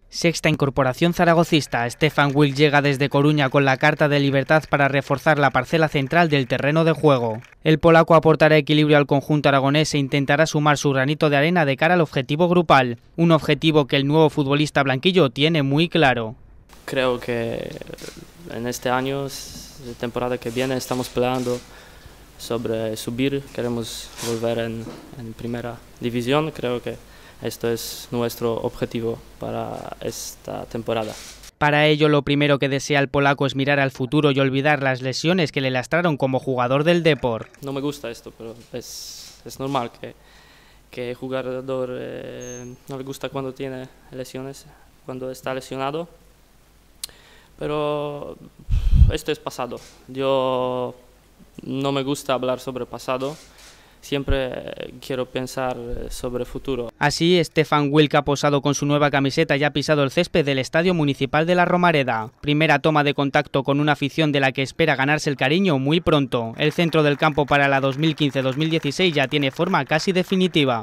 Sexta incorporación zaragocista. Stefan Wil llega desde Coruña con la carta de libertad para reforzar la parcela central del terreno de juego. El polaco aportará equilibrio al conjunto aragonés e intentará sumar su granito de arena de cara al objetivo grupal, un objetivo que el nuevo futbolista blanquillo tiene muy claro. Creo que en este año, la temporada que viene, estamos peleando sobre subir, queremos volver en primera división. Creo que esto es nuestro objetivo para esta temporada. Para ello, lo primero que desea el polaco es mirar al futuro y olvidar las lesiones que le lastraron como jugador del Depor. No me gusta esto, pero es normal que el jugador no le gusta cuando tiene lesiones, cuando está lesionado. Pero esto es pasado. Yo no me gusta hablar sobre pasado. Siempre quiero pensar sobre el futuro. Así, Stefan Wil, que ha posado con su nueva camiseta y ha pisado el césped del Estadio Municipal de La Romareda. Primera toma de contacto con una afición de la que espera ganarse el cariño muy pronto. El centro del campo para la 2015-2016 ya tiene forma casi definitiva.